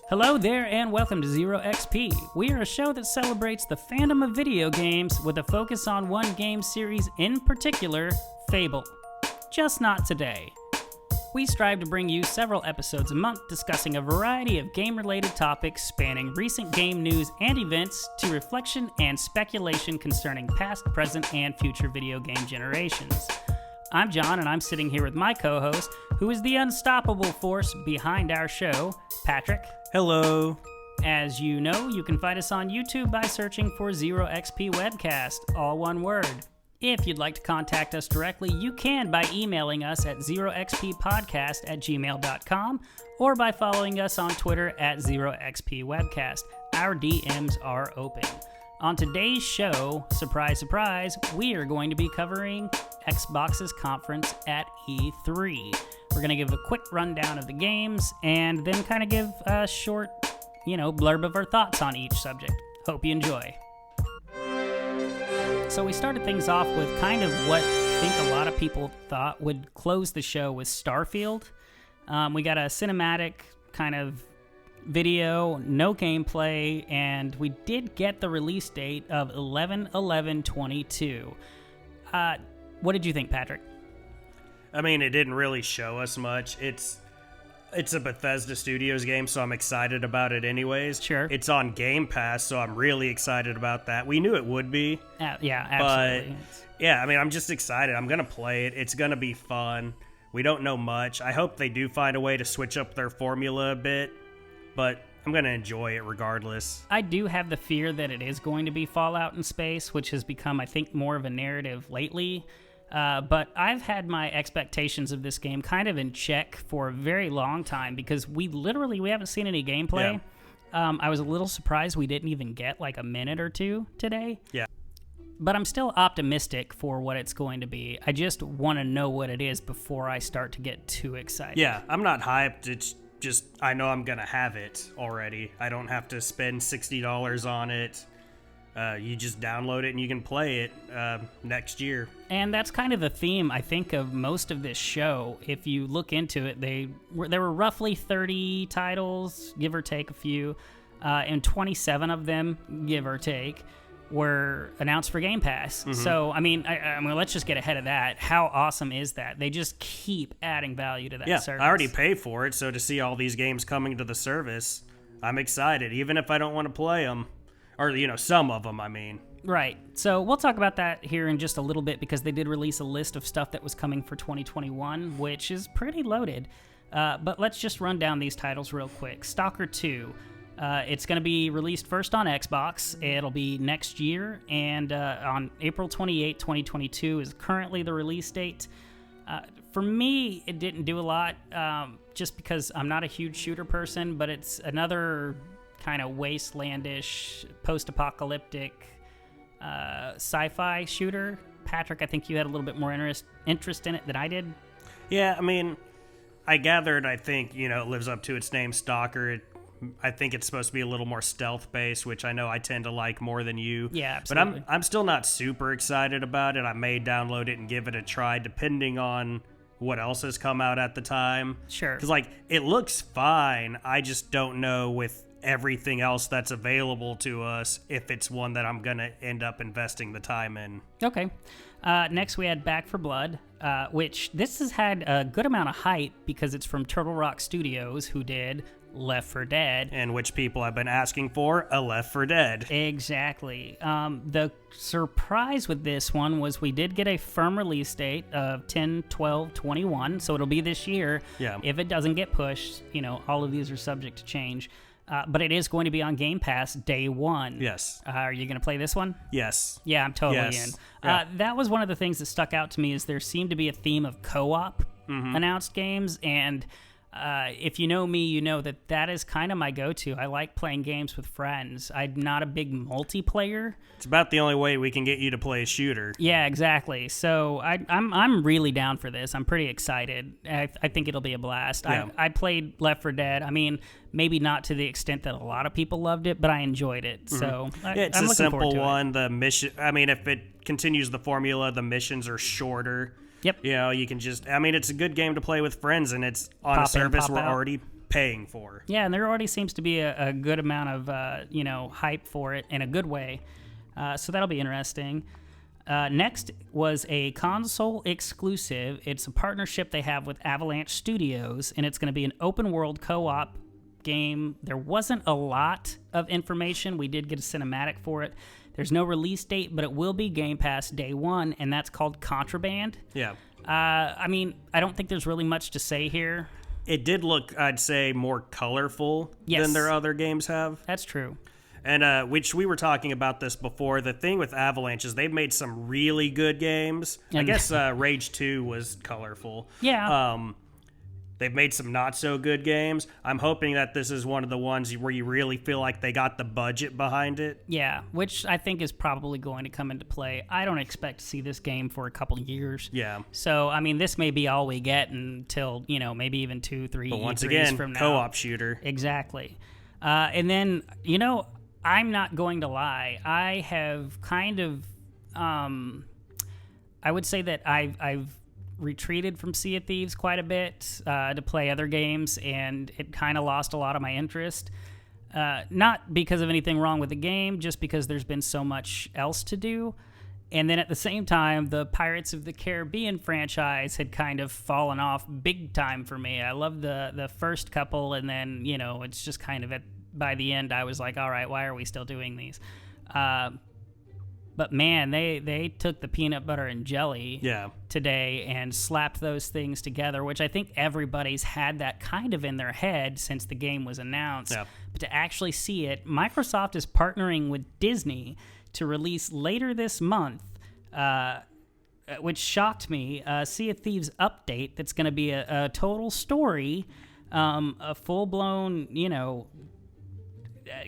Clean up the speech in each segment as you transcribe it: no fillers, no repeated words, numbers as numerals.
Hello there and welcome to Zero XP. We are a show that celebrates the fandom of video games with a focus on one game series in particular, Fable. Just not today. We strive to bring you several episodes a month discussing a variety of game-related topics spanning recent game news and events to reflection and speculation concerning past, present, and future video game generations. I'm John, and I'm sitting here with my co-host, who is the unstoppable force behind our show, Patrick. Hello. As you know, you can find us on YouTube by searching for Zero XP Webcast, all one word. If you'd like to contact us directly, you can by emailing us at zeroxppodcast@gmail.com or by following us on Twitter at ZeroXPWebcast. Our DMs are open. On today's show, surprise, surprise, we are going to be covering Xbox's conference at E3. We're going to give a quick rundown of the games and then kind of give a short, blurb of our thoughts on each subject. Hope you enjoy. So we started things off with kind of what I think a lot of people thought would close the show with Starfield. We got a cinematic kind of video, no gameplay, and we did get the release date of 11/11/22. What did you think, Patrick? I mean, it didn't really show us much. It's a Bethesda Studios game, so I'm excited about it anyways. Sure. It's on Game Pass, so I'm really excited about that. We knew it would be. Yeah, absolutely. But, yeah, I mean, I'm just excited. I'm going to play it. It's going to be fun. We don't know much. I hope they do find a way to switch up their formula a bit, but I'm going to enjoy it regardless. I do have the fear that it is going to be Fallout in space, which has become, I think, more of a narrative lately. But I've had my expectations of this game kind of in check for a very long time because we haven't seen any gameplay. Yeah. I was a little surprised we didn't even get like a minute or two today. Yeah. But I'm still optimistic for what it's going to be. I just want to know what it is before I start to get too excited. Yeah, I'm not hyped. It's just, I know I'm going to have it already. I don't have to spend $60 on it. You just download it and you can play it next year. And that's kind of the theme, I think, of most of this show. If you look into it, there were roughly 30 titles, give or take a few, and 27 of them, give or take, were announced for Game Pass. Mm-hmm. So, I mean, let's just get ahead of that. How awesome is that? They just keep adding value to that service. I already pay for it, so to see all these games coming to the service, I'm excited, even if I don't want to play them. Or, some of them, I mean. Right. So we'll talk about that here in just a little bit because they did release a list of stuff that was coming for 2021, which is pretty loaded. But let's just run down these titles real quick. Stalker 2. It's going to be released first on Xbox. It'll be next year. And on April 28, 2022 is currently the release date. For me, it didn't do a lot just because I'm not a huge shooter person, but it's another kind of wastelandish, post-apocalyptic sci-fi shooter. Patrick, I think you had a little bit more interest in it than I did. Yeah, I mean, I gathered, I think, it lives up to its name, Stalker. I think it's supposed to be a little more stealth-based, which I know I tend to like more than you. Yeah, absolutely. But I'm still not super excited about it. I may download it and give it a try, depending on what else has come out at the time. Sure. Because, it looks fine. I just don't know with everything else that's available to us if it's one that I'm gonna end up investing the time in. Okay. Next we had Back 4 Blood, which this has had a good amount of hype because it's from Turtle Rock Studios, who did Left 4 Dead. And which people have been asking for a Left 4 Dead. Exactly. The surprise with this one was we did get a firm release date of 10/12/21, so it'll be this year. Yeah. If it doesn't get pushed, all of these are subject to change. But it is going to be on Game Pass day one. Yes. Are you going to play this one? Yes. Yeah, I'm totally in. Yeah. That was one of the things that stuck out to me is there seemed to be a theme of co-op announced games, and if you know me, you know that is kind of my go-to. I like playing games with friends. I'm not a big multiplayer. It's about the only way we can get you to play a shooter. Yeah, exactly. So I'm really down for this. I'm pretty excited. I think it'll be a blast. Yeah. I played Left 4 Dead. I mean, maybe not to the extent that a lot of people loved it, but I enjoyed it. So it's I'm a looking simple forward to one. The mission. I mean, if it continues the formula, the missions are shorter. Yep. You can just. I mean, it's a good game to play with friends, and it's on Pop a service in, we're pop out. already paying for. Yeah, and there already seems to be a good amount of hype for it in a good way. So that'll be interesting. Next was a console exclusive. It's a partnership they have with Avalanche Studios, and it's going to be an open world co-op game. There wasn't a lot of information. We did get a cinematic for it. There's no release date, but it will be Game Pass day one, and that's called Contraband. Yeah. I don't think there's really much to say here. It did look, I'd say, more colorful Yes. than their other games have. That's true. And which we were talking about this before. The thing with Avalanche is they've made some really good games. I guess Rage 2 was colorful. Yeah. They've made some not so good games. I'm hoping that this is one of the ones where you really feel like they got the budget behind it. Yeah, which I think is probably going to come into play. I don't expect to see this game for a couple years. Yeah. So, this may be all we get until, maybe even 2-3 years But once again, from now. co-op shooter. Exactly. And then, I'm not going to lie. I have kind of, I would say that I've retreated from Sea of Thieves quite a bit to play other games, and it kind of lost a lot of my interest. Not because of anything wrong with the game, just because there's been so much else to do. And then at the same time, the Pirates of the Caribbean franchise had kind of fallen off big time for me. I loved the first couple, and then, it's just kind of by the end, I was like, all right, why are we still doing these? But man, they took the peanut butter and jelly today and slapped those things together, which I think everybody's had that kind of in their head since the game was announced. Yeah. But to actually see it, Microsoft is partnering with Disney to release later this month, which shocked me, Sea of Thieves update that's going to be a total story, a full-blown,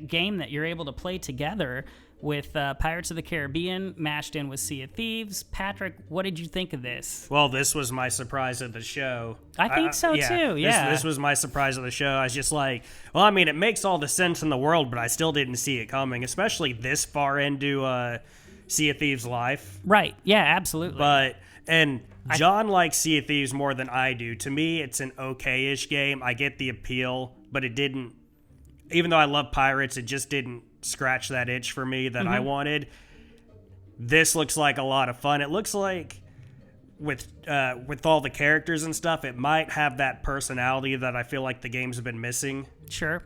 game that you're able to play together with Pirates of the Caribbean mashed in with Sea of Thieves. Patrick, what did you think of this? Well, this was my surprise of the show. I think so, too, yeah. This was my surprise of the show. I was just like, well, it makes all the sense in the world, but I still didn't see it coming, especially this far into Sea of Thieves' life. Right, yeah, absolutely. And John likes Sea of Thieves more than I do. To me, it's an okay-ish game. I get the appeal, but it didn't, even though I love pirates, it just didn't scratch that itch for me that I wanted. This looks like a lot of fun. It looks like with all the characters and stuff, it might have that personality that I feel like the games have been missing. Sure.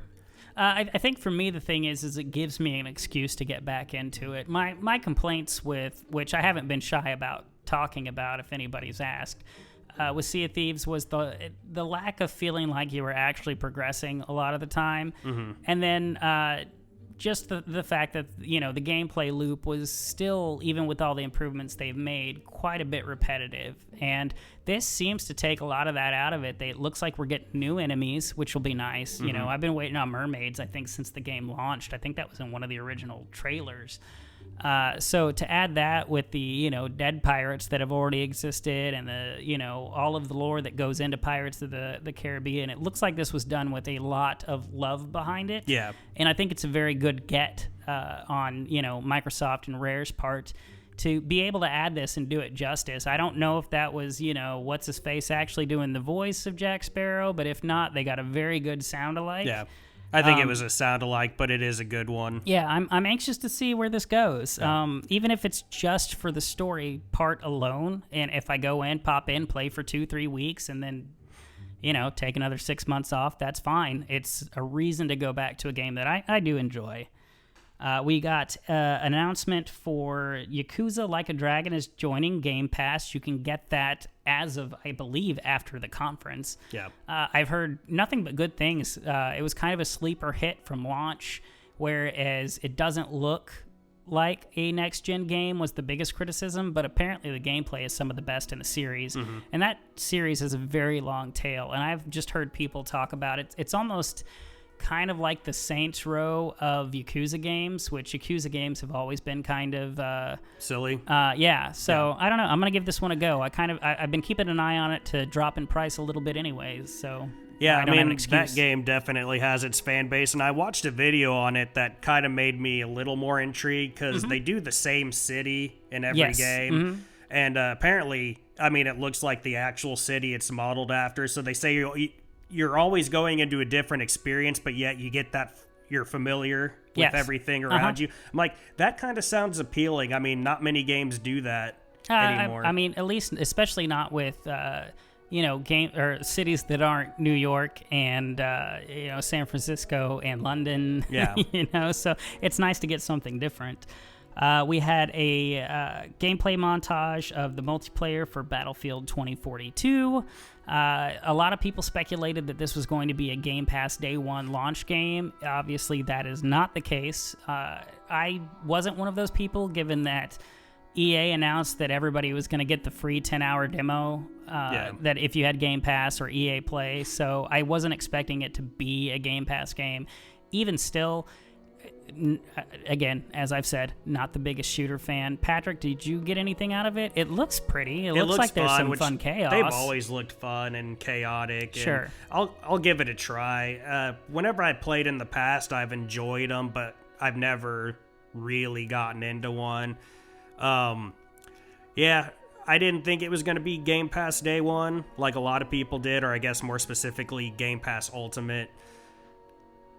I think for me the thing is it gives me an excuse to get back into it. My complaints with, which I haven't been shy about talking about if anybody's asked, with Sea of Thieves was the lack of feeling like you were actually progressing a lot of the time. And then just the fact that, the gameplay loop was still, even with all the improvements they've made, quite a bit repetitive. And this seems to take a lot of that out of it. It looks like we're getting new enemies, which will be nice. I've been waiting on mermaids, I think, since the game launched. I think that was in one of the original trailers. So to add that with the, dead pirates that have already existed and the, all of the lore that goes into Pirates of the Caribbean, it looks like this was done with a lot of love behind it. Yeah. And I think it's a very good get on, Microsoft and Rare's part to be able to add this and do it justice. I don't know if that was, what's-his-face actually doing the voice of Jack Sparrow, but if not, they got a very good sound-alike. Yeah. I think it was a sound-alike, but it is a good one. Yeah, I'm anxious to see where this goes. Yeah. Even if it's just for the story part alone, and if I go in, pop in, play for 2-3 weeks, and then, take another 6 months off, that's fine. It's a reason to go back to a game that I do enjoy. We got an announcement for Yakuza Like a Dragon is joining Game Pass. You can get that as of, I believe, after the conference. Yeah. I've heard nothing but good things. It was kind of a sleeper hit from launch, whereas it doesn't look like a next-gen game was the biggest criticism, but apparently the gameplay is some of the best in the series. And that series has a very long tail, and I've just heard people talk about it. It's almost kind of like the Saints Row of Yakuza games, which Yakuza games have always been kind of silly. Yeah. So I don't know. I'm gonna give this one a go. I've been keeping an eye on it to drop in price a little bit, anyways. So yeah, I mean that game definitely has its fan base, and I watched a video on it that kind of made me a little more intrigued because they do the same city in every game, and apparently, it looks like the actual city it's modeled after. So they say you're always going into a different experience, but yet you get that you're familiar with Yes. everything around you. I'm like, that kind of sounds appealing. I mean, not many games do that anymore. I mean, at least, especially not with game or cities that aren't New York and San Francisco and London. Yeah. So it's nice to get something different. We had a gameplay montage of the multiplayer for Battlefield 2042. A lot of people speculated that this was going to be a Game Pass Day 1 launch game. Obviously, that is not the case. I wasn't one of those people, given that EA announced that everybody was going to get the free 10-hour demo that if you had Game Pass or EA Play. So I wasn't expecting it to be a Game Pass game. Even still, again, as I've said, not the biggest shooter fan. Patrick, did you get anything out of it? It looks pretty. It looks like there's some fun chaos. They've always looked fun and chaotic. Sure. And I'll give it a try. Whenever I played in the past, I've enjoyed them, but I've never really gotten into one. Yeah, I didn't think it was going to be Game Pass Day 1 like a lot of people did, or I guess more specifically Game Pass Ultimate.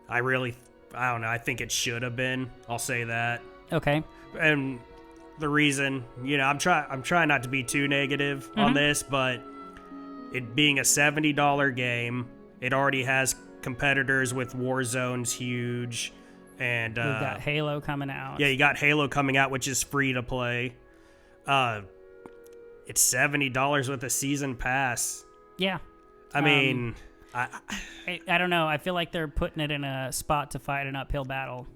I don't know. I think it should have been. I'll say that. Okay. And the reason, I'm trying not to be too negative on this, but it being a $70 game, it already has competitors with Warzone's huge, and we've got Halo coming out. Yeah, you got Halo coming out, which is free to play. It's $70 with a season pass. Yeah. I mean, I don't know. I feel like they're putting it in a spot to fight an uphill battle.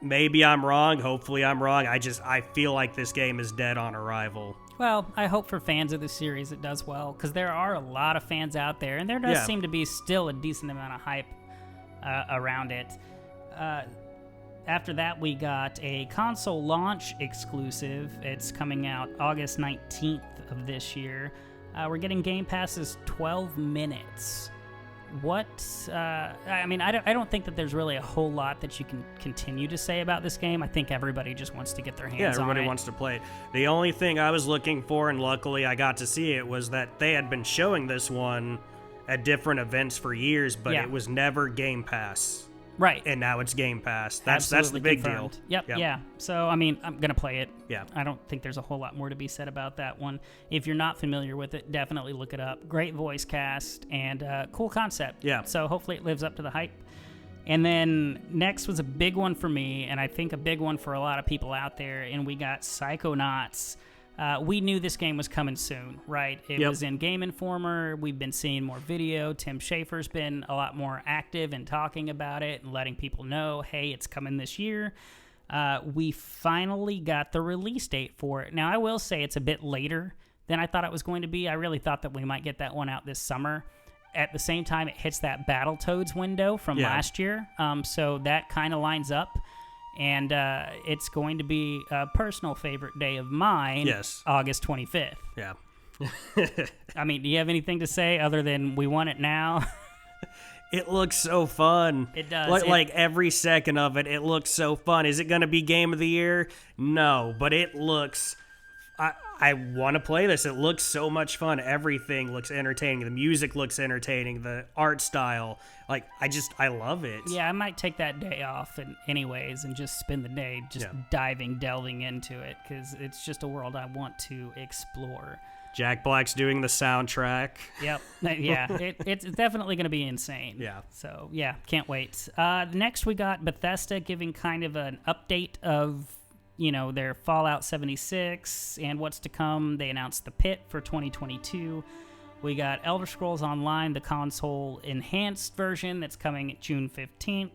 Maybe I'm wrong. Hopefully I'm wrong. I feel like this game is dead on arrival. Well, I hope for fans of the series it does well, because there are a lot of fans out there, and there does seem to be still a decent amount of hype around it. After that, we got a console launch exclusive. It's coming out August 19th of this year. We're getting Game Pass's 12 minutes. I don't think that there's really a whole lot that you can continue to say about this game. I think everybody just wants to get their hands on it. Yeah, everybody wants to play it. The only thing I was looking for, and luckily I got to see it, was that they had been showing this one at different events for years, but it was never Game Pass. Right. And now it's Game Pass. That's the big confirmed. deal. Yep, yeah. So, I'm going to play it. Yeah. I don't think there's a whole lot more to be said about that one. If you're not familiar with it, definitely look it up. Great voice cast and cool concept. Yeah. So, hopefully it lives up to the hype. And then next was a big one for me, and I think a big one for a lot of people out there, and we got Psychonauts. We knew this game was coming soon, right? It was in Game Informer. We've been seeing more video. Tim Schafer's been a lot more active in talking about it and letting people know, hey, it's coming this year. We finally got the release date for it. Now, I will say it's a bit later than I thought it was going to be. I really thought that we might get that one out this summer. At the same time, it hits that Battletoads window from last year. So that kind of lines up. And it's going to be a personal favorite day of mine, August 25th. Yeah. I mean, do you have anything to say other than we want it now? It looks so fun. It does. Like every second of it, it looks so fun. Is it going to be Game of the Year? No, but it looks... I want to play this. It looks so much fun. Everything looks entertaining. The music looks entertaining. The art style. I love it. Yeah, I might take that day off anyways and just spend the day just delving into it, because it's just a world I want to explore. Jack Black's doing the soundtrack. Yep. Yeah, it's definitely going to be insane. Yeah. So, yeah, can't wait. Next, we got Bethesda giving kind of an update of their Fallout 76 and what's to come. They announced the Pit for 2022. We got Elder Scrolls Online, the console enhanced version that's coming June 15th.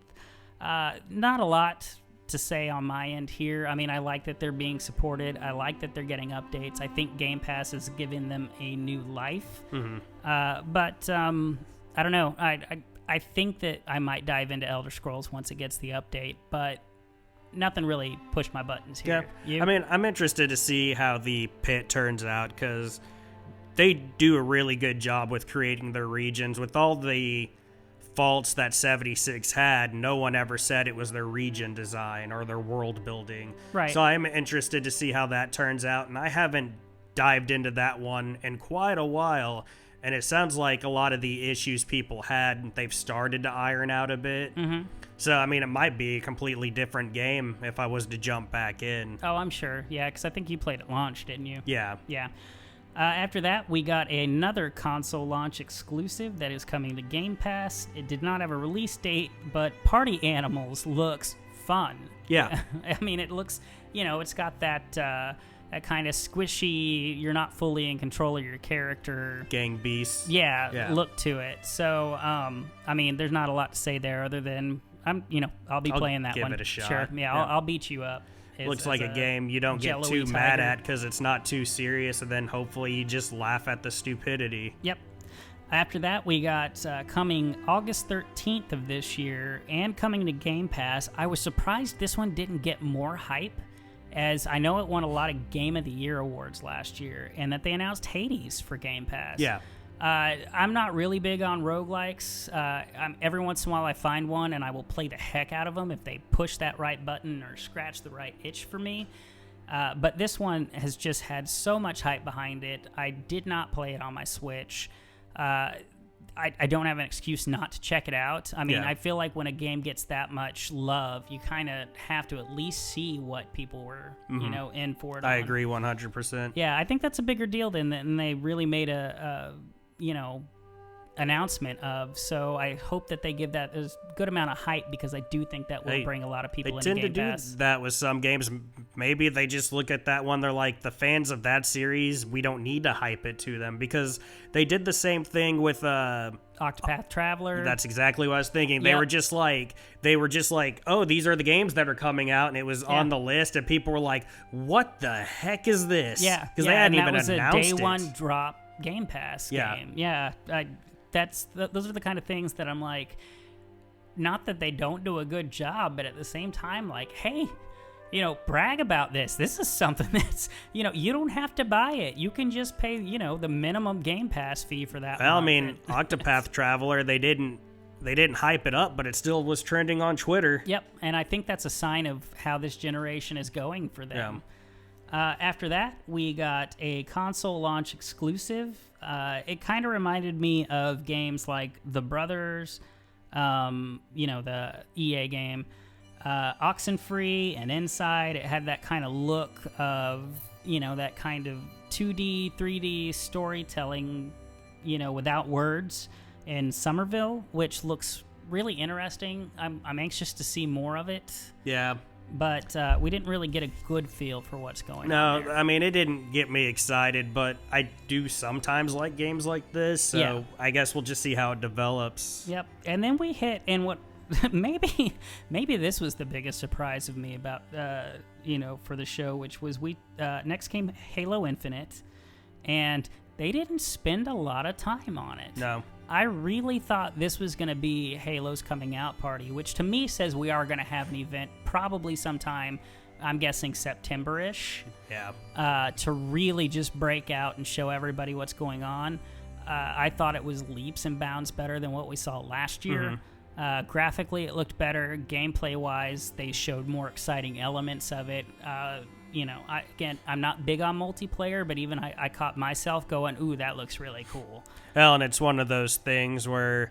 Not a lot to say on my end here. I mean, I like that they're being supported. I like that they're getting updates. I think Game Pass is giving them a new life. Mm-hmm. But I don't know. I think that I might dive into Elder Scrolls once it gets the update, but nothing really pushed my buttons here. Yeah. You? I mean, I'm interested to see how the Pit turns out, because they do a really good job with creating their regions. With all the faults that 76 had, no one ever said it was their region design or their world building. Right. So I'm interested to see how that turns out, and I haven't dived into that one in quite a while. And it sounds like a lot of the issues people had, they've started to iron out a bit. So, I mean, it might be a completely different game if I was to jump back in. Oh, I'm sure. Yeah, because I think you played at launch, didn't you? Yeah. Yeah. After that, we got another console launch exclusive that is coming to Game Pass. It did not have a release date, but Party Animals looks fun. Yeah. I mean, it looks, it's got that kind of squishy, you're not fully in control of your character. Gang beasts. Yeah, look to it. So, I mean, there's not a lot to say there other than, I'll be playing that give one. it a shot. Sure, yeah. I'll beat you up. Looks like a game you don't get too mad at because it's not too serious, and then hopefully you just laugh at the stupidity. Yep. After that, we got coming August 13th of this year and coming to Game Pass. I was surprised this one didn't get more hype, as I know it won a lot of Game of the Year awards last year, and that they announced Hades for Game Pass. Yeah. I'm not really big on roguelikes. Every once in a while I find one and I will play the heck out of them if they push that right button or scratch the right itch for me. But this one has just had so much hype behind it. I did not play it on my Switch. I don't have an excuse not to check it out. I mean, I feel like when a game gets that much love, you kind of have to at least see what people were, in for it. I agree 100%. Yeah, I think that's a bigger deal than they really made a announcement of. So I hope that they give that a good amount of hype, because I do think that will bring a lot of people into Game Pass. They tend to do that with some games. Maybe they just look at that one, they're like, the fans of that series, we don't need to hype it to them, because they did the same thing with Octopath Traveler. That's exactly what I was thinking. They were just like, oh, these are the games that are coming out, and it was on the list, and people were like, what the heck is this? Yeah, because they hadn't even announced it. That was a day one drop Game Pass game. Yeah, those are the kind of things that I'm like, not that they don't do a good job, but at the same time, like, hey, brag about this. This is something that's, you don't have to buy it. You can just pay, the minimum Game Pass fee for that. Well, I mean, Octopath Traveler, they didn't hype it up, but it still was trending on Twitter. Yep, and I think that's a sign of how this generation is going for them. After that, we got a console launch exclusive. It kind of reminded me of games like The Brothers, the EA game, Oxenfree and Inside. It had that kind of look of, that kind of 2D, 3D storytelling, without words in Somerville, which looks really interesting. I'm anxious to see more of it. Yeah. But we didn't really get a good feel for what's going on there. I mean, it didn't get me excited, but I do sometimes like games like this, so I guess we'll just see how it develops. Yep. And then we hit, and what maybe this was the biggest surprise of me about, for the show, which was next came Halo Infinite, and they didn't spend a lot of time on it. No. I really thought this was going to be Halo's coming out party, which to me says we are going to have an event probably sometime, I'm guessing September-ish. Yeah. To really just break out and show everybody what's going on. I thought it was leaps and bounds better than what we saw last year. Graphically, it looked better. Gameplay-wise, they showed more exciting elements of it. I'm not big on multiplayer, but even I caught myself going, ooh, that looks really cool. Well, and it's one of those things where,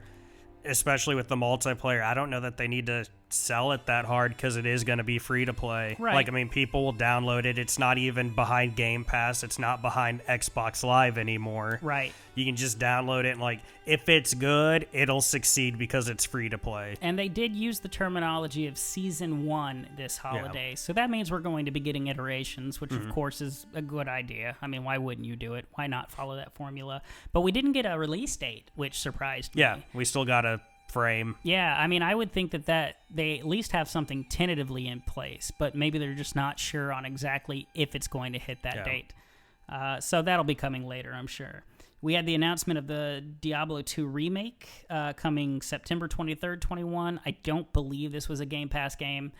especially with the multiplayer, I don't know that they need to sell it that hard, because it is going to be free to play. Right. Like, I mean, people will download it. It's not even behind Game Pass. It's not behind Xbox Live anymore. Right. You can just download it, and like, if it's good, it'll succeed because it's free to play. And they did use the terminology of Season 1 this holiday. Yeah. So that means we're going to be getting iterations, which of course is a good idea. I mean, why wouldn't you do it? Why not follow that formula? But we didn't get a release date, which surprised me. Yeah, we still got a frame. Yeah, I mean, I would think that they at least have something tentatively in place, but maybe they're just not sure on exactly if it's going to hit that date. So that'll be coming later, I'm sure. We had the announcement of the Diablo 2 remake coming September 23rd, 21. I don't believe this was a Game Pass game,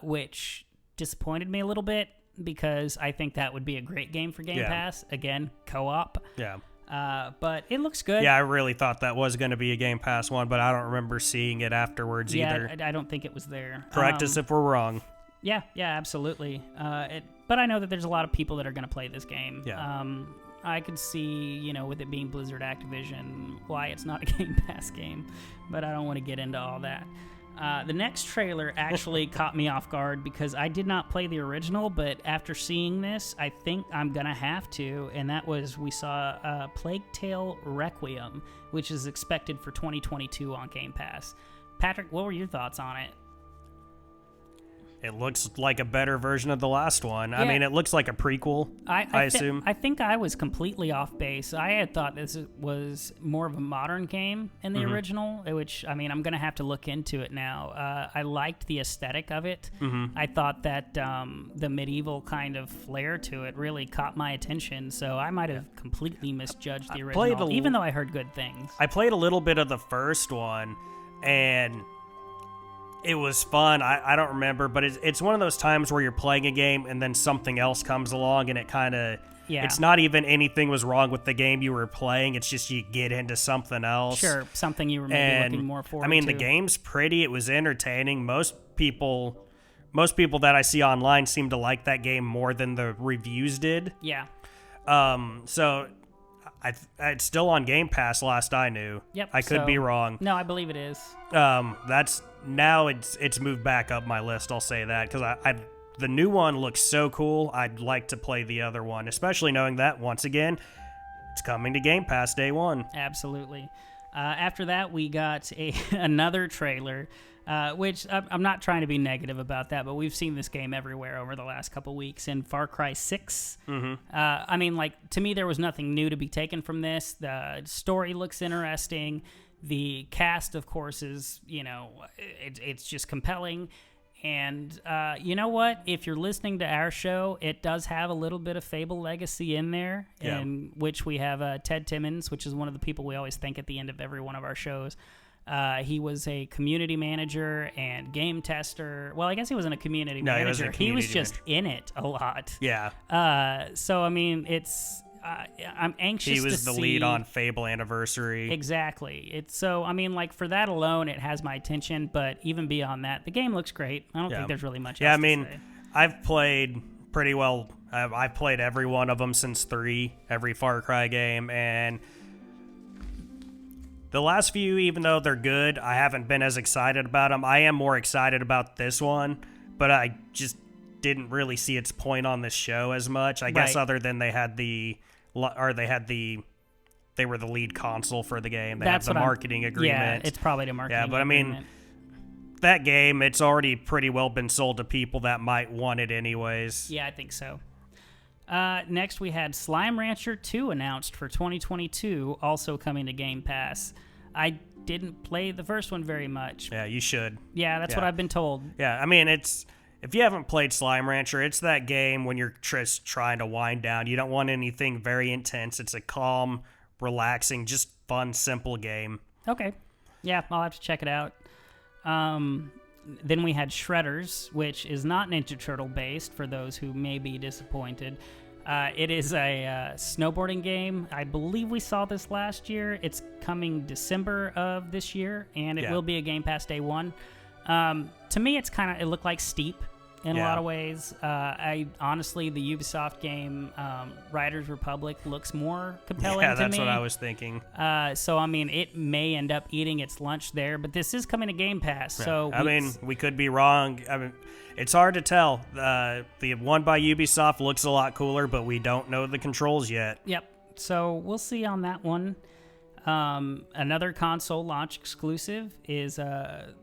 which disappointed me a little bit, because I think that would be a great game for Game Pass. Again, co-op. Yeah. But it looks good. Yeah, I really thought that was going to be a Game Pass one, but I don't remember seeing it afterwards either. Yeah, I don't think it was there. Correct us if we're wrong. Yeah, absolutely. But I know that there's a lot of people that are going to play this game. Yeah. I could see, with it being Blizzard Activision, why it's not a Game Pass game, but I don't want to get into all that. The next trailer actually caught me off guard because I did not play the original, but after seeing this, I think I'm going to have to, and that was, we saw Plague Tale Requiem, which is expected for 2022 on Game Pass. Patrick, what were your thoughts on it? It looks like a better version of the last one. Yeah. I mean, it looks like a prequel, I assume. I think I was completely off base. I had thought this was more of a modern game in the original, which, I mean, I'm going to have to look into it now. I liked the aesthetic of it. I thought that the medieval kind of flair to it really caught my attention, so I might have completely misjudged the original, even though I heard good things. I played a little bit of the first one, and it was fun. I don't remember, but it's one of those times where you're playing a game and then something else comes along and it kind of... Yeah. It's not even anything was wrong with the game you were playing. It's just you get into something else. Sure, something you were maybe looking more forward to. I mean, the game's pretty. It was entertaining. Most people that I see online seem to like that game more than the reviews did. Yeah. So... it's still on Game Pass, last I knew. Yep. I could be wrong. No, I believe it is. It's moved back up my list. I'll say that because the new one looks so cool. I'd like to play the other one, especially knowing that once again, it's coming to Game Pass day one. Absolutely. After that, we got another trailer. Which I'm not trying to be negative about that, but we've seen this game everywhere over the last couple weeks. In Far Cry 6, I mean, to me, there was nothing new to be taken from this. The story looks interesting. The cast, of course, is, it's just compelling. And you know what? If you're listening to our show, it does have a little bit of Fable legacy in there, in which we have Ted Timmons, which is one of the people we always thank at the end of every one of our shows. He was a community manager and game tester. Well, I guess he wasn't a community manager. He was just in it a lot. Yeah. So, I mean, it's... I'm anxious to see... He was the lead on Fable Anniversary. Exactly. So, I mean, for that alone, it has my attention. But even beyond that, the game looks great. I don't think there's really much else to say. I've played pretty well. I've played every one of them since 3, every Far Cry game, and... the last few, even though they're good, I haven't been as excited about them. I am more excited about this one, but I just didn't really see its point on this show as much. I guess other than they were the lead console for the game. They have the marketing agreement. Yeah, it's probably the marketing agreement. Yeah, but I mean, that game, it's already pretty well been sold to people that might want it anyways. Yeah, I think so. Next, we had Slime Rancher 2 announced for 2022, also coming to Game Pass. I didn't play the first one very much. Yeah, you should. Yeah, that's what I've been told. Yeah, I mean, if you haven't played Slime Rancher, it's that game when you're just trying to wind down. You don't want anything very intense. It's a calm, relaxing, just fun, simple game. Okay. Yeah, I'll have to check it out. Then we had Shredders, which is not Ninja Turtle based, for those who may be disappointed. It is a snowboarding game. I believe we saw this last year. It's coming December of this year, and it will be a Game Pass day one. To me, it looked like Steep in a lot of ways. Honestly, the Ubisoft game, Riders Republic, looks more compelling to me. Yeah, that's what I was thinking. So, I mean, it may end up eating its lunch there, but this is coming to Game Pass. Yeah. So we could be wrong. I mean, it's hard to tell. The one by Ubisoft looks a lot cooler, but we don't know the controls yet. Yep. So we'll see on that one. Another console launch exclusive is a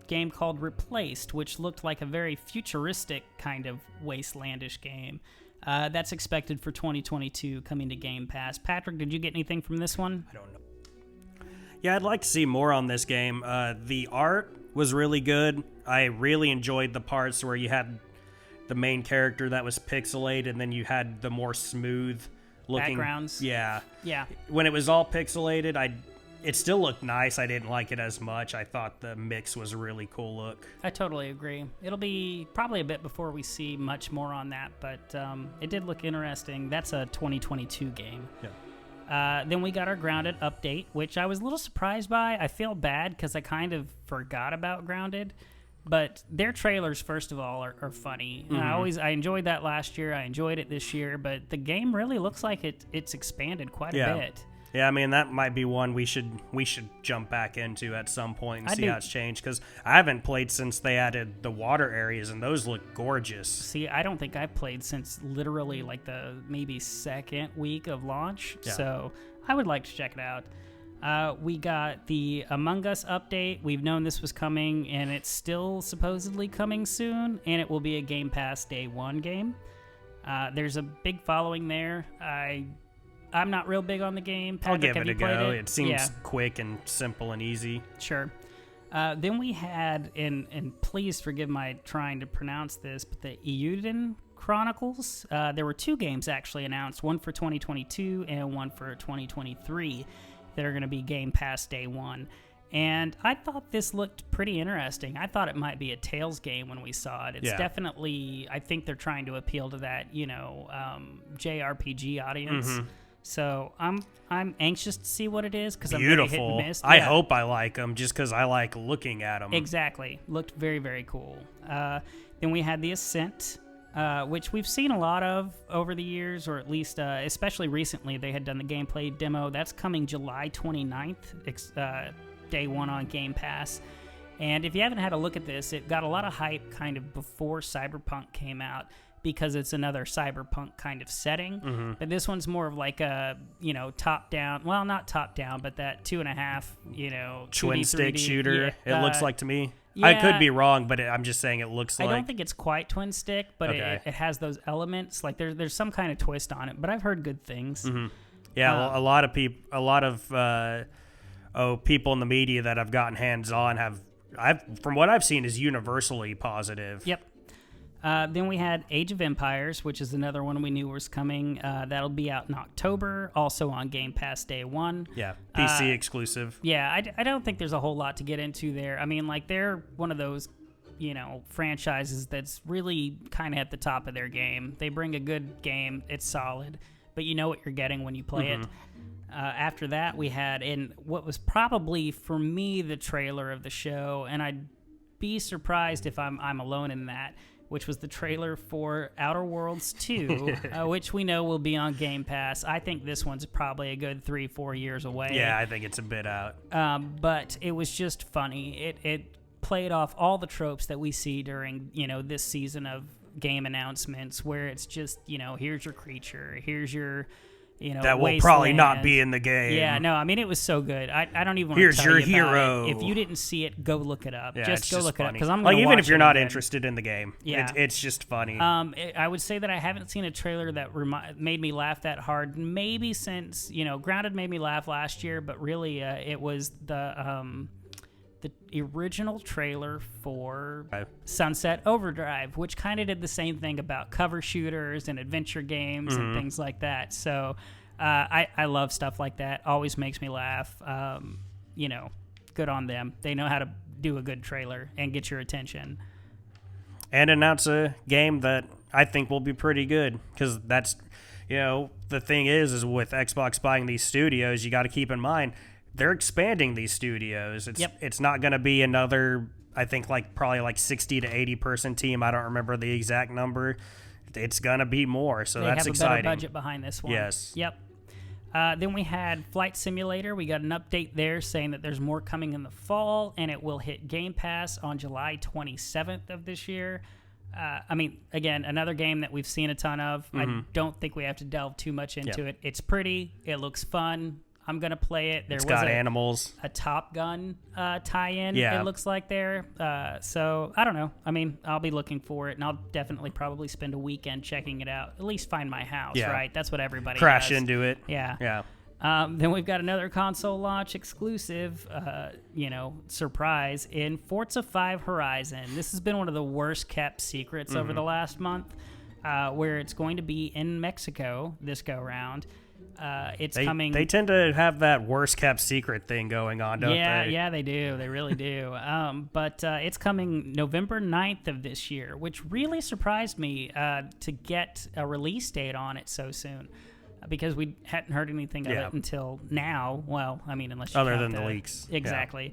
game called Replaced, which looked like a very futuristic kind of wastelandish game. That's expected for 2022, coming to Game Pass. Patrick, did you get anything from this one? I don't know. Yeah, I'd like to see more on this game. The art was really good. I really enjoyed the parts where you had the main character that was pixelated, and then you had the more smooth looking backgrounds. Yeah. Yeah. When it was all pixelated, it still looked nice. I didn't like it as much. I thought the mix was a really cool look. I totally agree. It'll be probably a bit before we see much more on that, but it did look interesting. That's a 2022 game. Yeah. Then we got our Grounded update, which I was a little surprised by. I feel bad because I kind of forgot about Grounded. But their trailers, first of all, are funny. I enjoyed that last year. I enjoyed it this year. But the game really looks like it's expanded quite a bit. Yeah, I mean, that might be one we should jump back into at some point and see how it's changed, because I haven't played since they added the water areas, and those look gorgeous. See, I don't think I've played since literally like the maybe second week of launch, so I would like to check it out. We got the Among Us update. We've known this was coming, and it's still supposedly coming soon, and it will be a Game Pass Day 1 game. There's a big following there. I'm not real big on the game. Patrick, I'll give it a go. It seems yeah. quick and simple and easy. Sure. Then we had, and please forgive my trying to pronounce this, but the Euden Chronicles. There were 2 games actually announced, one for 2022 and one for 2023 that are going to be Game Pass Day 1. And I thought this looked pretty interesting. I thought it might be a Tales game when we saw it. It's definitely, I think they're trying to appeal to that, JRPG audience. Mm-hmm. So I'm anxious to see what it is, because I'm very hit and miss. I hope I like them just because I like looking at them. Exactly. Looked very, very cool. Then we had the Ascent, which we've seen a lot of over the years, or at least especially recently. They had done the gameplay demo. That's coming July 29th, Day 1 on Game Pass. And if you haven't had a look at this, it got a lot of hype kind of before Cyberpunk came out, because it's another Cyberpunk kind of setting. Mm-hmm. But this one's more of like a, top-down, well, not top-down, but that 2.5, twin-stick shooter, yeah, it looks like to me. Yeah, I could be wrong, but I'm just saying it looks like. I don't think it's quite twin-stick, but it has those elements. Like there's some kind of twist on it, but I've heard good things. Mm-hmm. Yeah, a lot of people in the media that I've gotten hands-on from what I've seen, is universally positive. Yep. Then we had Age of Empires, which is another one we knew was coming. That'll be out in October, also on Game Pass Day 1. Yeah, PC exclusive. Yeah, I don't think there's a whole lot to get into there. I mean, like, they're one of those, franchises that's really kind of at the top of their game. They bring a good game. It's solid, but you know what you're getting when you play it. After that, we had, in what was probably, for me, the trailer of the show, and I'd be surprised if I'm alone in that, which was the trailer for Outer Worlds 2, which we know will be on Game Pass. I think this one's probably a good 3-4 years away. Yeah, I think it's a bit out. But it was just funny. It played off all the tropes that we see during, this season of game announcements, where it's just, here's your creature, here's your... that will probably not be in the game. Yeah, no, I mean, it was so good. I don't even want to tell you about it. Here's your hero. If you didn't see it, go look it up. Yeah, just go look funny. It up, because I'm going to even if you're not interested in the game, yeah. it's just funny. I would say that I haven't seen a trailer that made me laugh that hard. Maybe since Grounded made me laugh last year, but really it was the original trailer for Sunset Overdrive, which kind of did the same thing about cover shooters and adventure games and things like that. So I love stuff like that. Always makes me laugh. Good on them. They know how to do a good trailer and get your attention. And announce a game that I think will be pretty good, because that's, the thing is with Xbox buying these studios, you got to keep in mind, they're expanding these studios. It's not going to be another, I think, probably 60 to 80 person team. I don't remember the exact number. It's going to be more, so that's exciting. They have a better budget behind this one. Yes. Yep. Then we had Flight Simulator. We got an update there saying that there's more coming in the fall, and it will hit Game Pass on July 27th of this year. Again, another game that we've seen a ton of. I don't think we have to delve too much into it. It's pretty. It looks fun. I'm going to play it. It's got animals. A Top Gun tie-in, it looks like there. So, I don't know. I mean, I'll be looking for it, and I'll definitely probably spend a weekend checking it out. At least find my house, right? That's what everybody Crash does. into it. Yeah. Then we've got another console launch exclusive, surprise in Forza 5 Horizon. This has been one of the worst kept secrets over the last month, where it's going to be in Mexico this go-round. It's coming. They tend to have that worst kept secret thing going on, don't they? Yeah, they do. They really do. But it's coming November 9th of this year, which really surprised me to get a release date on it so soon, because we hadn't heard anything of it until now. Well, I mean, unless you other than the leaks. Exactly.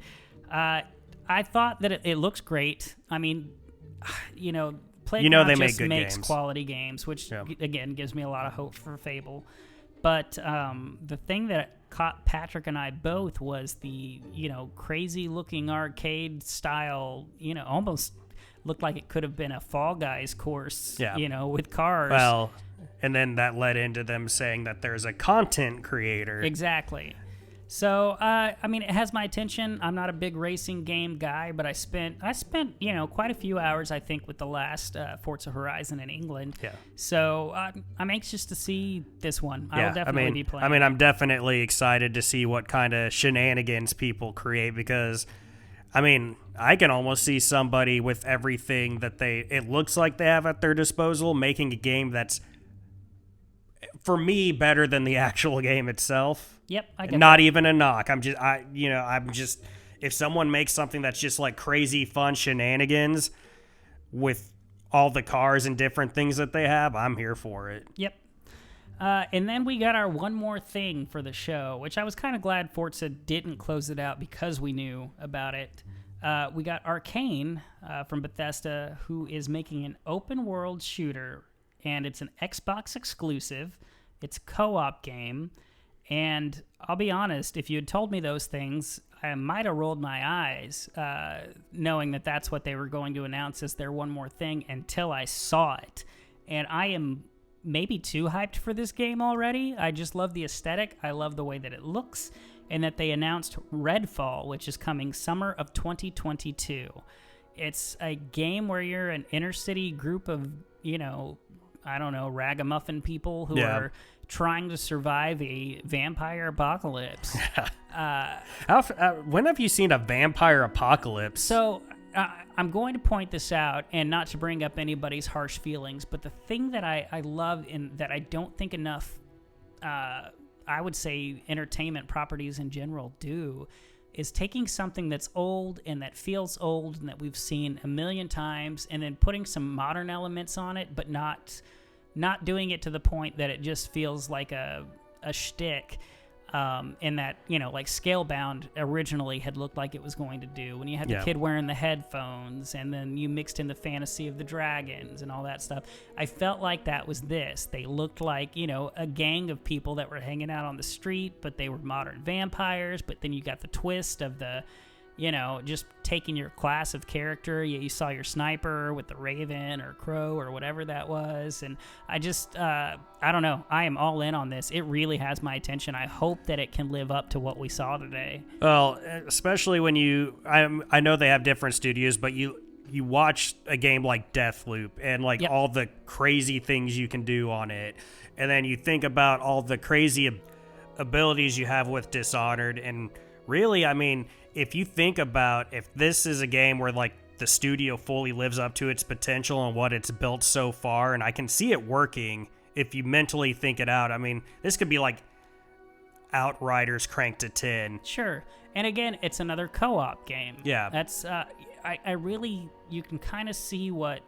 I thought that it looks great. I mean, Playground they make just good makes games. quality games, which again gives me a lot of hope for Fable. But the thing that caught Patrick and I both was the crazy looking arcade style. Almost looked like it could have been a Fall Guys course. Yeah. With cars. Well, and then that led into them saying that there's a content creator. Exactly. So, it has my attention. I'm not a big racing game guy, but I spent quite a few hours, I think, with the last Forza Horizon in England. Yeah. So, I'm anxious to see this one. I will definitely be playing. I'm definitely excited to see what kind of shenanigans people create because, I can almost see somebody with everything that it looks like they have at their disposal making a game that's, for me, better than the actual game itself. Yep, I get Not that. even a knock. I'm just if someone makes something that's just like crazy fun shenanigans with all the cars and different things that they have, I'm here for it. Yep. And then we got our one more thing for the show, which I was kind of glad Forza didn't close it out because we knew about it. We got Arcane from Bethesda, who is making an open world shooter, and it's an Xbox exclusive. It's a co-op game. And I'll be honest, if you had told me those things, I might have rolled my eyes, knowing that that's what they were going to announce as their one more thing until I saw it. And I am maybe too hyped for this game already. I just love the aesthetic. I love the way that it looks. And that they announced Redfall, which is coming summer of 2022. It's a game where you're an inner city group of, ragamuffin people who are trying to survive a vampire apocalypse. When have you seen a vampire apocalypse? So I'm going to point this out, and not to bring up anybody's harsh feelings, but the thing that I love and that I don't think enough, I would say entertainment properties in general do, is taking something that's old and that feels old and that we've seen a million times and then putting some modern elements on it, but not doing it to the point that it just feels like a shtick, in that, like Scalebound originally had looked like it was going to do when you had the kid wearing the headphones and then you mixed in the fantasy of the dragons and all that stuff. I felt like that was this. They looked like, a gang of people that were hanging out on the street, but they were modern vampires, but then you got the twist of the, just taking your class of character. You saw your sniper with the Raven or Crow or whatever that was. And I just, I don't know. I am all in on this. It really has my attention. I hope that it can live up to what we saw today. Well, especially when I know they have different studios, but you watch a game like Deathloop and all the crazy things you can do on it. And then you think about all the crazy abilities you have with Dishonored. And really, if you think about if this is a game where the studio fully lives up to its potential and what it's built so far, and I can see it working if you mentally think it out. This could be like Outriders cranked to 10. Sure. And again, it's another co-op game. Yeah. That's I really, you can kind of see what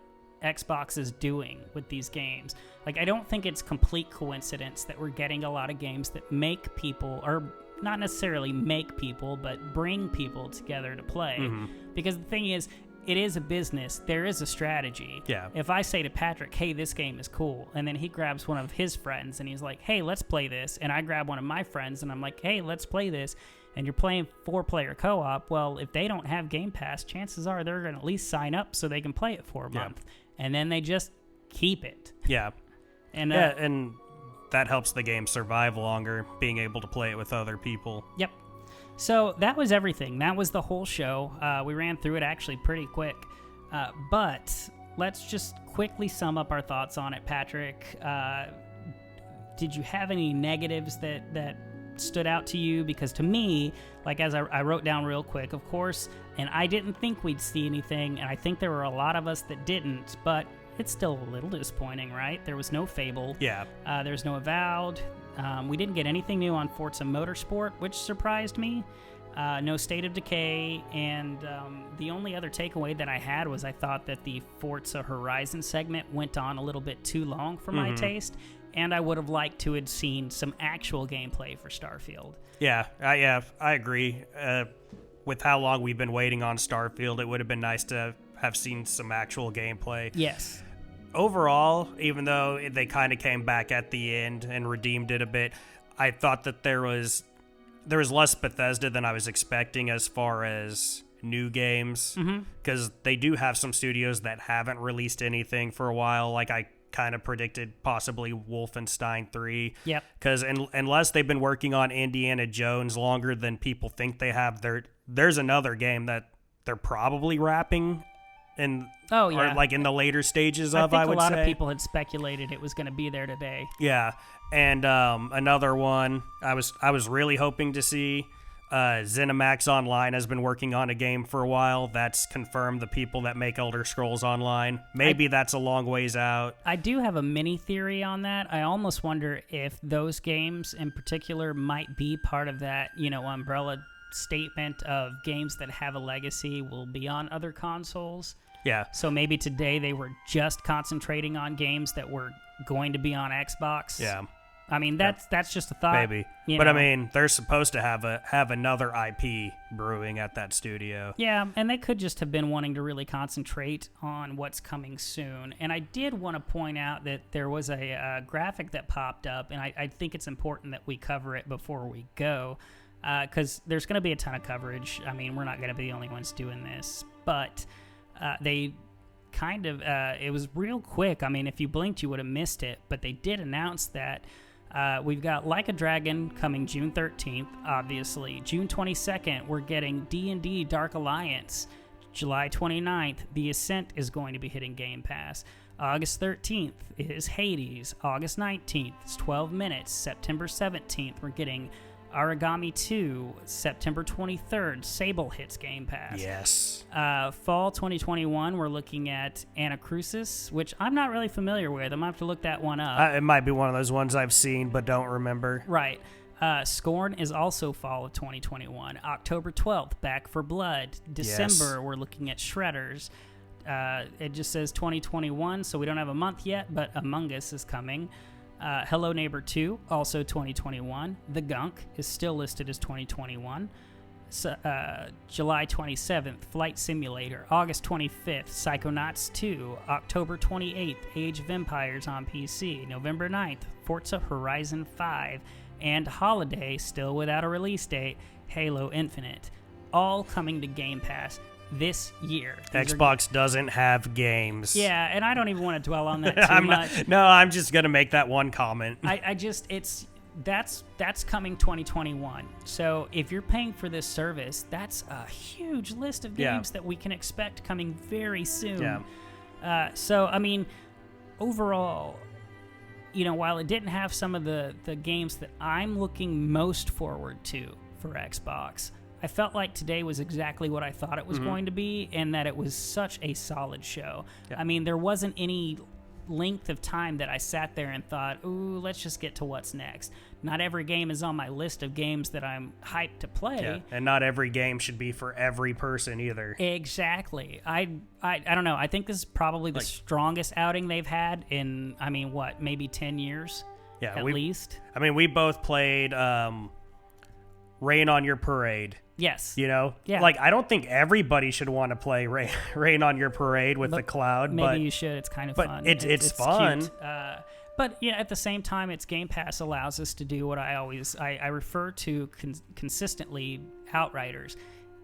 Xbox is doing with these games. I don't think it's complete coincidence that we're getting a lot of games that make people, or not necessarily make people, but bring people together to play. Mm-hmm. Because the thing is, it is a business. There is a strategy. Yeah. If I say to Patrick, hey, this game is cool, and then he grabs one of his friends and he's like, hey, let's play this, and I grab one of my friends and I'm like, hey, let's play this, and you're playing 4-player co-op, well, if they don't have Game Pass, chances are they're going to at least sign up so they can play it for a month. And then they just keep it. Yeah. And and that helps the game survive longer, being able to play it with other people. Yep. So that was everything. That was the whole show. We ran through it actually pretty quick. But let's just quickly sum up our thoughts on it, Patrick. Did you have any negatives that stood out to you? Because to me, as I wrote down real quick, of course, and I didn't think we'd see anything, and I think there were a lot of us that didn't, but it's still a little disappointing, right? There was no Fable. Yeah. There's no Avowed. We didn't get anything new on Forza Motorsport, which surprised me. No State of Decay. And the only other takeaway that I had was I thought that the Forza Horizon segment went on a little bit too long for my taste. And I would have liked to have seen some actual gameplay for Starfield. Yeah, I agree. with how long we've been waiting on Starfield, it would have been nice to have seen some actual gameplay. Yes. Overall, even though they kind of came back at the end and redeemed it a bit, I thought that there was less Bethesda than I was expecting as far as new games, because they do have some studios that haven't released anything for a while. Like I kind of predicted possibly Wolfenstein 3. Yep. Because unless they've been working on Indiana Jones longer than people think they have, there's another game that they're probably wrapping in, or like in the later stages of, I would say. I think a lot of people had speculated it was going to be there today. Yeah. And another one I was really hoping to see, ZeniMax Online has been working on a game for a while. That's confirmed, the people that make Elder Scrolls Online. Maybe that's a long ways out. I do have a mini theory on that. I almost wonder if those games in particular might be part of that, umbrella statement of games that have a legacy will be on other consoles. Yeah. So maybe today they were just concentrating on games that were going to be on Xbox. Yeah. I mean, that's just a thought. Maybe. But I mean, they're supposed to have another IP brewing at that studio. Yeah, and they could just have been wanting to really concentrate on what's coming soon. And I did want to point out that there was a graphic that popped up, and I think it's important that we cover it before we go, because there's going to be a ton of coverage. I mean, we're not going to be the only ones doing this, but they kind of, it was real quick. I mean, if you blinked, you would have missed it, but they did announce that we've got Like a Dragon coming June 13th, obviously. June 22nd, we're getting D&D Dark Alliance. July 29th, The Ascent is going to be hitting Game Pass. August 13th is Hades. August 19th is 12 Minutes. September 17th, we're getting Origami 2. September 23rd, Sable hits Game Pass. Yes. Fall 2021, we're looking at Anacrusis, which I'm not really familiar with. I'm going to have to look that one up. It might be one of those ones I've seen but don't remember. Right. Scorn is also fall of 2021. October 12th, Back for Blood. December, we're looking at Shredders. It just says 2021, so we don't have a month yet, but Among Us is coming. Hello Neighbor 2, also 2021. The Gunk is still listed as 2021. July 27th, Flight Simulator. August 25th, Psychonauts 2. October 28th, Age of Empires on PC. November 9th, Forza Horizon 5. And holiday, still without a release date, Halo Infinite. All coming to Game Pass this year. Xbox doesn't have games. Yeah, and I don't even want to dwell on that too much. I'm just going to make that one comment. That's coming 2021. So if you're paying for this service, that's a huge list of games that we can expect coming very soon. Yeah. So, I mean, overall, while it didn't have some of the games that I'm looking most forward to for Xbox, I felt like today was exactly what I thought it was going to be, and that it was such a solid show. Yeah. I mean, there wasn't any length of time that I sat there and thought, ooh, let's just get to what's next. Not every game is on my list of games that I'm hyped to play. Yeah. And not every game should be for every person either. Exactly. I don't know. I think this is probably the strongest outing they've had in, maybe 10 years at least. I mean, we both played Rain on Your Parade. Yes. Yeah. I don't think everybody should want to play Rain on Your Parade with the cloud. Maybe you should. It's kind of fun. It's fun. Cute. But at the same time, its Game Pass allows us to do what I refer to consistently, Outriders.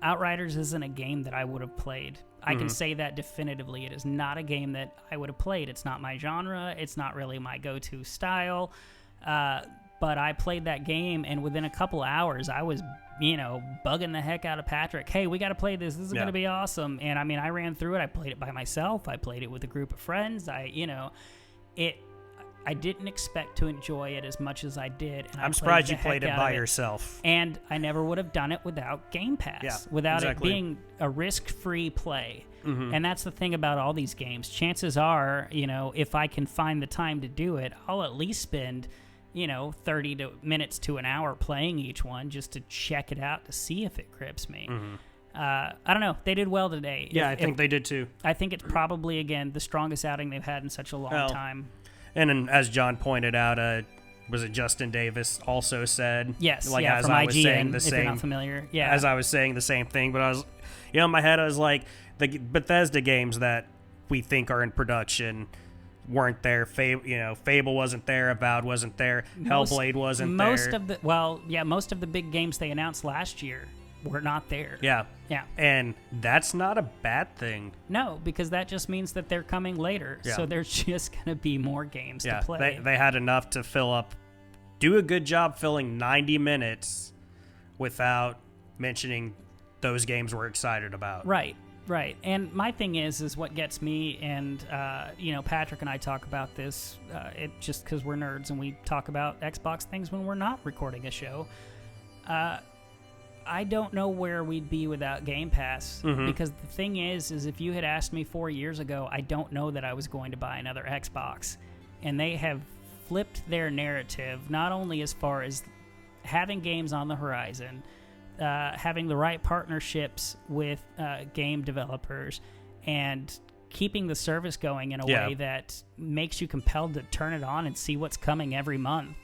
Outriders isn't a game that I would have played. I can say that definitively. It is not a game that I would have played. It's not my genre. It's not really my go-to style. But I played that game, and within a couple hours, I was, bugging the heck out of Patrick. Hey, we got to play this. This is going to be awesome. And I ran through it. I played it by myself. I played it with a group of friends. I didn't expect to enjoy it as much as I did. And I'm surprised you played it by yourself. And I never would have done it without Game Pass, without it being a risk-free play. And that's the thing about all these games. Chances are, if I can find the time to do it, I'll at least spend 30 minutes to an hour playing each one just to check it out to see if it grips me. I don't know. They did well today. Yeah, I think they did too. I think it's probably, again, the strongest outing they've had in such a long time. And as John pointed out, was it Justin Davis also said? Yes, like yeah, as from I was IGN, saying the if same. you're not familiar. Yeah. As I was saying the same thing, but I was, in my head I was like, the Bethesda games that we think are in production weren't there. Fable wasn't there. Avowed wasn't there. Hellblade wasn't there. Most of the big games they announced last year were not there. Yeah. Yeah. And that's not a bad thing. No, because that just means that they're coming later. Yeah. So there's just going to be more games to play. They had enough to do a good job filling 90 minutes without mentioning those games we're excited about. Right. And my thing is what gets me, and, Patrick and I talk about this, just because we're nerds and we talk about Xbox things when we're not recording a show. I don't know where we'd be without Game Pass, because the thing is if you had asked me 4 years ago, I don't know that I was going to buy another Xbox. And they have flipped their narrative, not only as far as having games on the horizon, having the right partnerships with game developers, and keeping the service going in a way that makes you compelled to turn it on and see what's coming every month.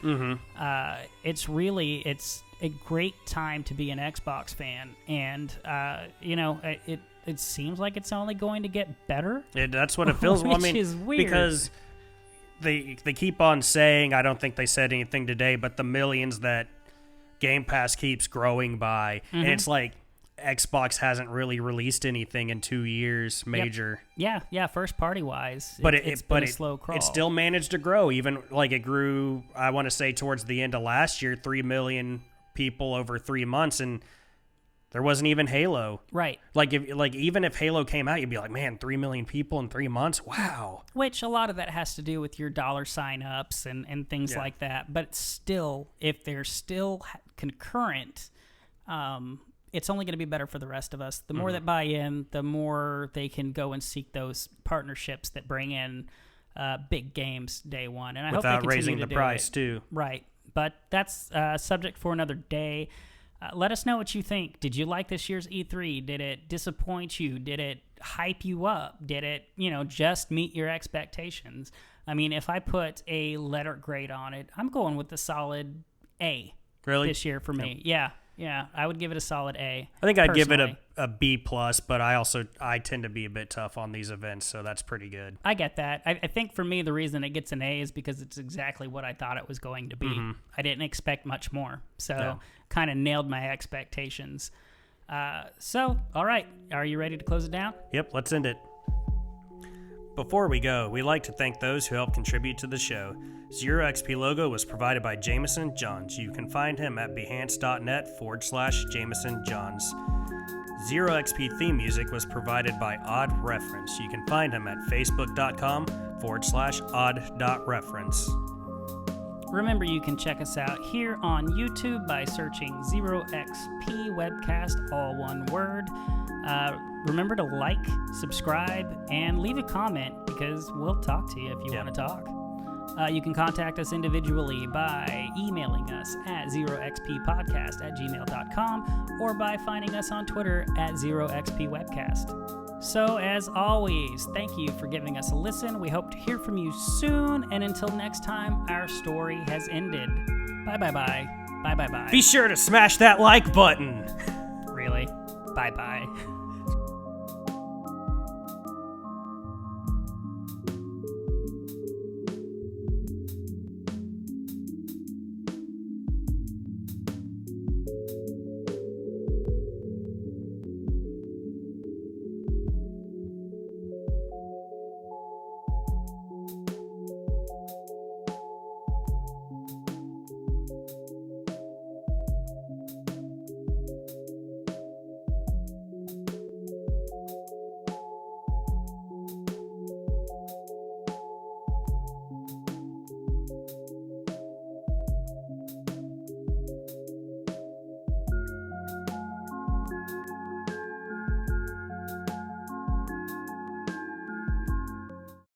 It's a great time to be an Xbox fan, and it seems like it's only going to get better. That's what it feels like. Which is weird, because they keep on saying, I don't think they said anything today, but the millions that Game Pass keeps growing by, and it's like Xbox hasn't really released anything in 2 years major. Yep. Yeah, first party wise, but it's been a slow crawl. It still managed to grow, even like it grew, I want to say towards the end of last year, 3 million people over 3 months, and there wasn't even Halo. Right. Even if Halo came out, you'd be like, man, 3 million people in 3 months? Wow. Which a lot of that has to do with your dollar sign-ups and things like that. But still, if they're still concurrent, it's only going to be better for the rest of us. The more that buy in, the more they can go and seek those partnerships that bring in big games day one. And I hope they continue raising to the do price, it. too. Right. But that's subject for another day. Let us know what you think. Did you like this year's E3? Did it disappoint you? Did it hype you up? Did it, just meet your expectations? I mean, if I put a letter grade on it, I'm going with the solid A. Really? This year for me. Yeah, I would give it a solid A. I think I'd give it personally. a B+, but I tend to be a bit tough on these events, so that's pretty good. I get that. I think for me, the reason it gets an A is because it's exactly what I thought it was going to be. I didn't expect much more, so kind of nailed my expectations. So, all right, are you ready to close it down? Yep, let's end it. Before we go, we'd like to thank those who helped contribute to the show. Zero XP logo was provided by Jameson Johns. You can find him at behance.net/Jameson Johns. Zero XP theme music was provided by Odd Reference. You can find him at facebook.com/odd.reference. Remember, you can check us out here on YouTube by searching Zero XP Webcast, all one word. Remember to like, subscribe, and leave a comment, because we'll talk to you if you want to talk. You can contact us individually by emailing us at zeroxppodcast@gmail.com or by finding us on Twitter at zeroxpwebcast. So, as always, thank you for giving us a listen. We hope to hear from you soon, and until next time, our story has ended. Bye-bye-bye. Bye-bye-bye. Be sure to smash that like button. Really? Bye-bye.